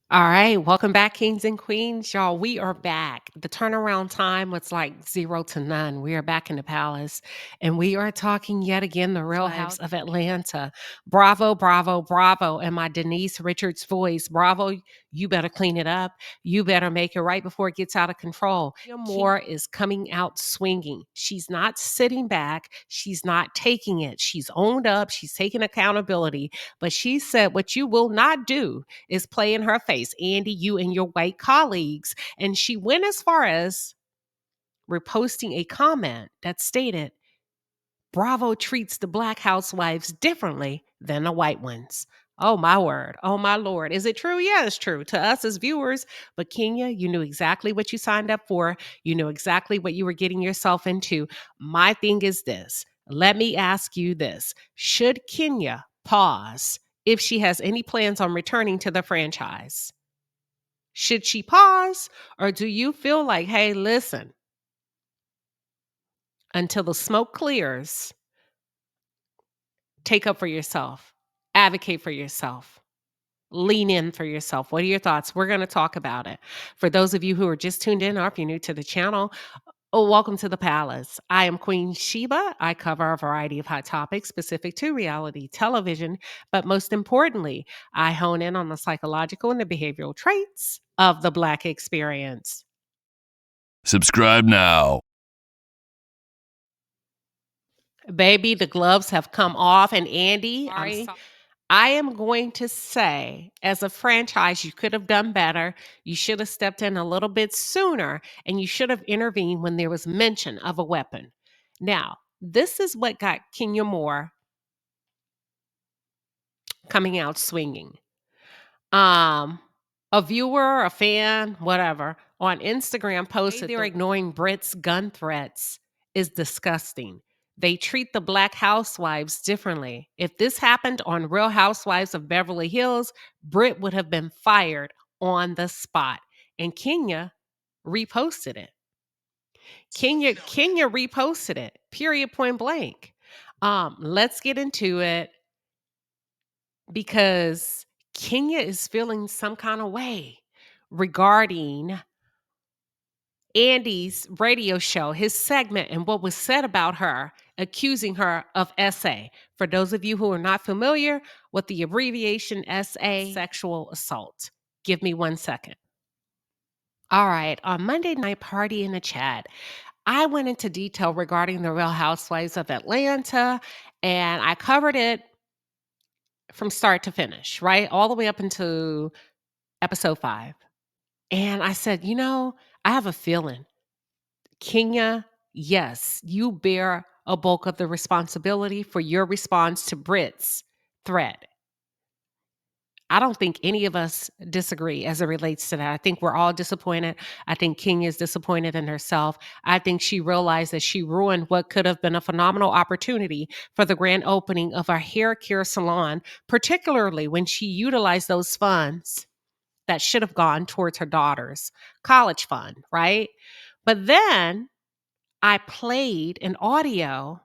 All right, welcome back, kings and queens. Y'all, we are back. The turnaround time was like 0 to none. We are back in the palace and we are talking yet again the Real House of Atlanta. Bravo, bravo, bravo. And my Denise Richards voice, bravo, you better clean it up. You better make it right before it gets out of control. Kenyamoore is coming out swinging. She's not sitting back. She's not taking it. She's owned up. She's taking accountability. But she said, what you will not do is play in her face, Andy, you and your white colleagues. And she went as far as reposting a comment that stated, Bravo treats the black housewives differently than the white ones. Oh, my word. Oh, my Lord. Is it true? Yeah, it's true to us as viewers. But Kenya, you knew exactly what you signed up for. You knew exactly what you were getting yourself into. My thing is this. Let me ask you this. Should Kenya pause if she has any plans on returning to the franchise? Should she pause? Or do you feel like, hey, listen, until the smoke clears, take up for yourself, advocate for yourself, lean in for yourself? What are your thoughts? We're going to talk about it. For those of you who are just tuned in, or if you're new to the channel, welcome to the palace. I am Queen Sheba. I cover a variety of hot topics specific to reality television, but most importantly, I hone in on the psychological and the behavioral traits of the Black experience. Subscribe now. Baby, the gloves have come off. And Andy, I am going to say, as a franchise, you could have done better. You should have stepped in a little bit sooner, and you should have intervened when there was mention of a weapon. Now, this is what got Kenyamoore coming out swinging. A viewer, a fan, whatever, on Instagram posted they're ignoring Brit's gun threats is disgusting. They treat the black housewives differently. If this happened on Real Housewives of Beverly Hills, Brit would have been fired on the spot. And Kenya reposted it. Kenya reposted it. Period, point blank. Let's get into it because Kenya is feeling some kind of way regarding Andy's radio show, his segment, and what was said about her, accusing her of SA. For those of you who are not familiar with the abbreviation SA, sexual assault. Give me 1 second. All right, on Monday Night Party in the Chat, I went into detail regarding the Real Housewives of Atlanta, and I covered it from start to finish, right? All the way up into episode 5. And I said, I have a feeling, Kenya, yes, you bear a bulk of the responsibility for your response to Brit's threat. I don't think any of us disagree as it relates to that. I think we're all disappointed. I think Kenya is disappointed in herself. I think she realized that she ruined what could have been a phenomenal opportunity for the grand opening of our hair care salon, particularly when she utilized those funds that should have gone towards her daughter's college fund, right? But then I played an audio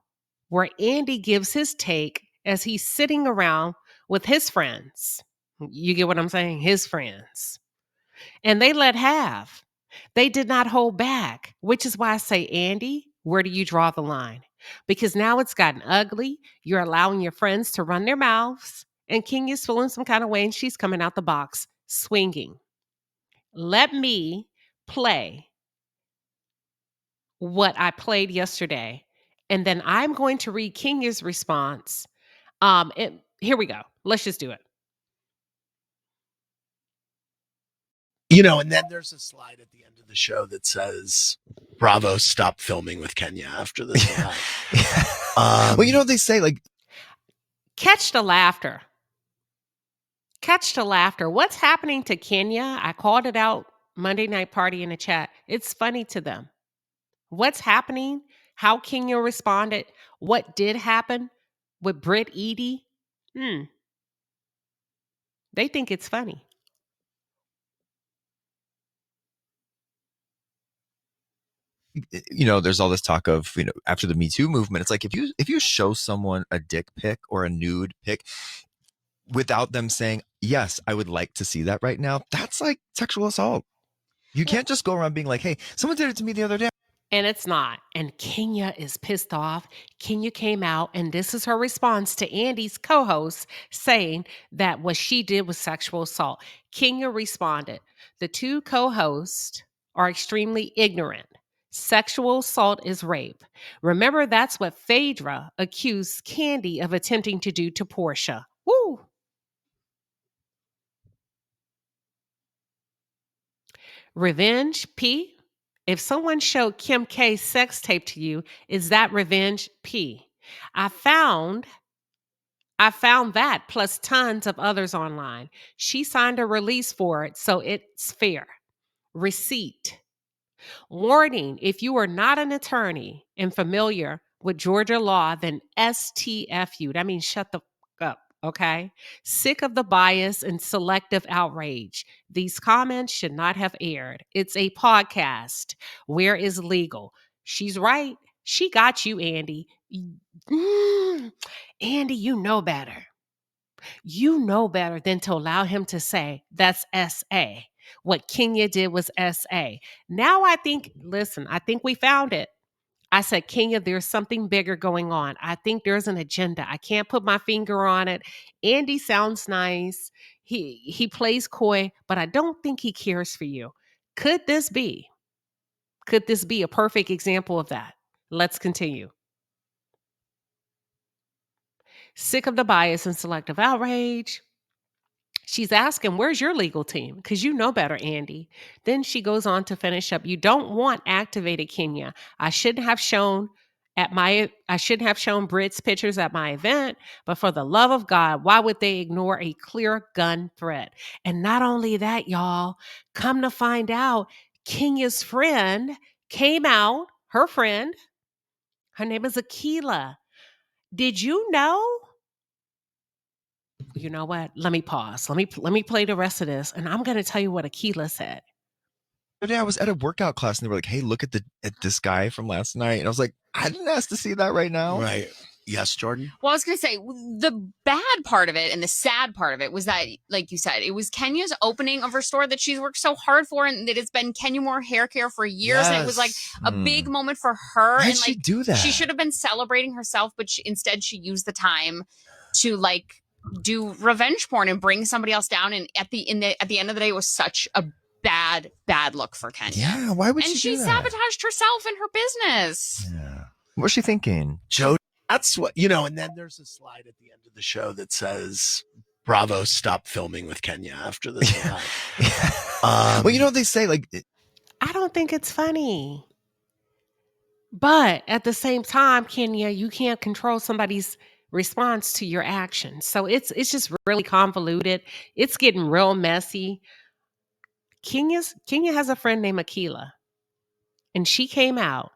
where Andy gives his take as he's sitting around with his friends. You get what I'm saying? His friends. And they let have. They did not hold back, which is why I say, Andy, where do you draw the line? Because now it's gotten ugly. You're allowing your friends to run their mouths, and Kenya's feeling some kind of way, and she's coming out the box swinging. Let me play what I played yesterday, and then I'm going to read Kenya's response. Here we go. Let's just do it. And then there's a slide at the end of the show that says, Bravo, stop filming with Kenya after this. Well, they say, like, catch the laughter. Catch the laughter. What's happening to Kenya? I called it out Monday Night Party in the chat. It's funny to them. What's happening? How Kenya responded? What did happen with Britt Edie? They think it's funny. There's all this talk of, after the Me Too movement, it's like if you show someone a dick pic or a nude pic without them saying, yes, I would like to see that right now. That's like sexual assault. You can't just go around being like, hey, someone did it to me the other day. And it's not. And Kenya is pissed off. Kenya came out, and this is her response to Andy's co host saying that what she did was sexual assault. Kenya responded, the two co hosts are extremely ignorant. Sexual assault is rape. Remember, that's what Phaedra accused Candy of attempting to do to Portia. Woo! Revenge, P? If someone showed Kim K's sex tape to you, is that revenge, P? I found that plus tons of others online. She signed a release for it, so it's fair. Receipt. Warning, if you are not an attorney and familiar with Georgia law, then STFU. That means shut the fuck up, okay? Sick of the bias and selective outrage. These comments should not have aired. It's a podcast. Where is legal? She's right. She got you, Andy. Andy, you know better. You know better than to allow him to say that's SA. What Kenya did was SA. Now I think we found it. I said, Kenya, there's something bigger going on. I think there's an agenda. I can't put my finger on it. Andy sounds nice. He plays coy, but I don't think he cares for you. Could this be a perfect example of that? Let's continue. Sick of the bias and selective outrage. She's asking, where's your legal team? Because you know better, Andy. Then she goes on to finish up. You don't want activated Kenya. I shouldn't have shown Brit's pictures at my event, but for the love of God, why would they ignore a clear gun threat? And not only that, y'all, come to find out, Kenya's friend came out, her friend, her name is Akila. Did you know? You know what? Let me pause. Let me play the rest of this, and I'm going to tell you what Akila said. The other day I was at a workout class and they were like, hey, look at this guy from last night. And I was like, I didn't ask to see that right now. Right. Yes, Jordan? Well, I was going to say, the bad part of it and the sad part of it was that, like you said, it was Kenya's opening of her store that she's worked so hard for, and that it's been Kenyamoore hair care for years. And it was like a big moment for her. Why and did like she do that? She should have been celebrating herself, but instead she used the time to like do revenge porn and bring somebody else down. And at the end of the day, it was such a bad look for Kenya. Yeah, why would and she do that? sabotaged herself and her business. Yeah. What was she thinking? Joe, that's what, and then there's a slide at the end of the show that says, Bravo, stop filming with Kenya after this. Well, they say, like, I don't think it's funny. But at the same time, Kenya, you can't control somebody's response to your actions. So it's just really convoluted. It's getting real messy. Kenya has a friend named Akila, and she came out,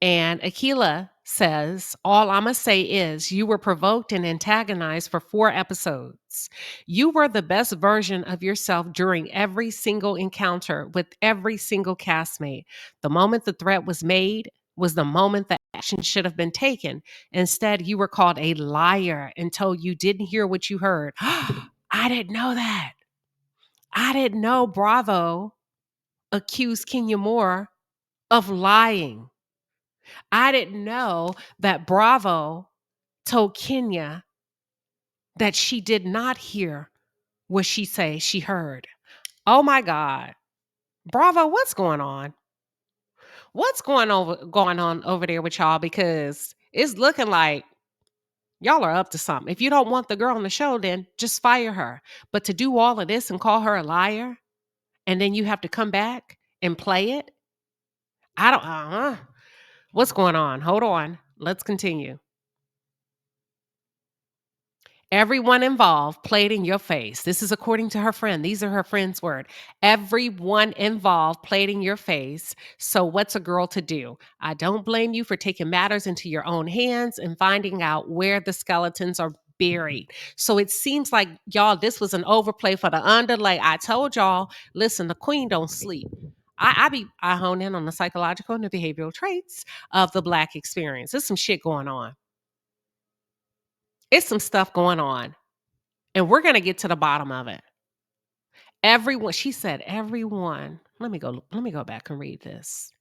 and Akila says, all I'm going to say is you were provoked and antagonized for 4 episodes. You were the best version of yourself during every single encounter with every single castmate. The moment the threat was made was the moment the action should have been taken. Instead, you were called a liar and told you didn't hear what you heard. I didn't know that. I didn't know Bravo accused Kenyamoore of lying. I didn't know that Bravo told Kenya that she did not hear what she heard. Oh my God. Bravo, what's going on? What's going on over there with y'all? Because it's looking like y'all are up to something. If you don't want the girl on the show, then just fire her. But to do all of this and call her a liar, and then you have to come back and play it? What's going on? Hold on. Let's continue. Everyone involved played in your face. This is according to her friend. These are her friend's word. Everyone involved played in your face. So what's a girl to do? I don't blame you for taking matters into your own hands and finding out where the skeletons are buried. So it seems like, y'all, this was an overplay for the underlay. I told y'all, listen, the queen don't sleep. I hone in on the psychological and the behavioral traits of the Black experience. There's some shit going on. It's some stuff going on. And we're going to get to the bottom of it. Everyone, she said, everyone. Let me go back and read this.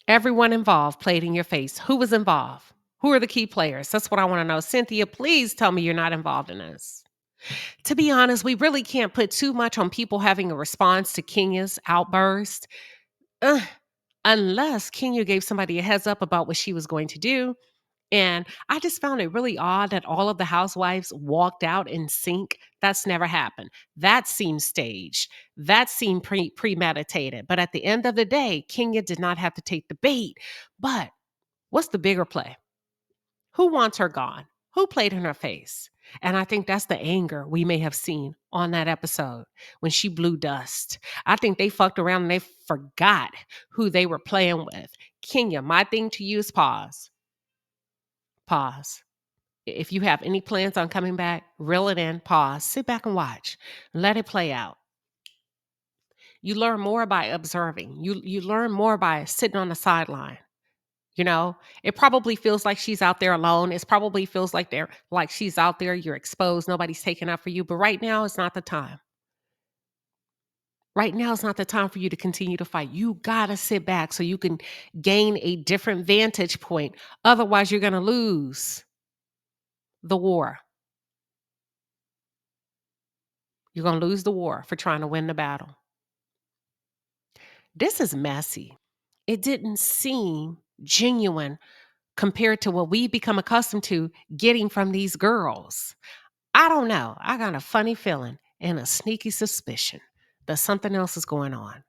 Everyone involved played in your face. Who was involved? Who are the key players? That's what I want to know. Cynthia, please tell me you're not involved in this. To be honest, we really can't put too much on people having a response to Kenya's outburst. Unless Kenya gave somebody a heads up about what she was going to do. And I just found it really odd that all of the housewives walked out in sync. That's never happened. That seemed staged. That seemed premeditated. But at the end of the day, Kenya did not have to take the bait. But what's the bigger play? Who wants her gone? Who played in her face? And I think that's the anger we may have seen on that episode when she blew dust. I think they fucked around and they forgot who they were playing with. Kenya, my thing to you is pause. Pause. If you have any plans on coming back, reel it in, pause, sit back and watch. Let it play out. You learn more by observing. You learn more by sitting on the sideline. You know, it probably feels like she's out there alone. It probably feels like she's out there, you're exposed, nobody's taking up for you. But right now is not the time. Right now is not the time for you to continue to fight. You gotta sit back so you can gain a different vantage point. Otherwise, you're gonna lose the war. You're gonna lose the war for trying to win the battle. This is messy. It didn't seem genuine compared to what we've become accustomed to getting from these girls. I don't know. I got a funny feeling and a sneaky suspicion that something else is going on.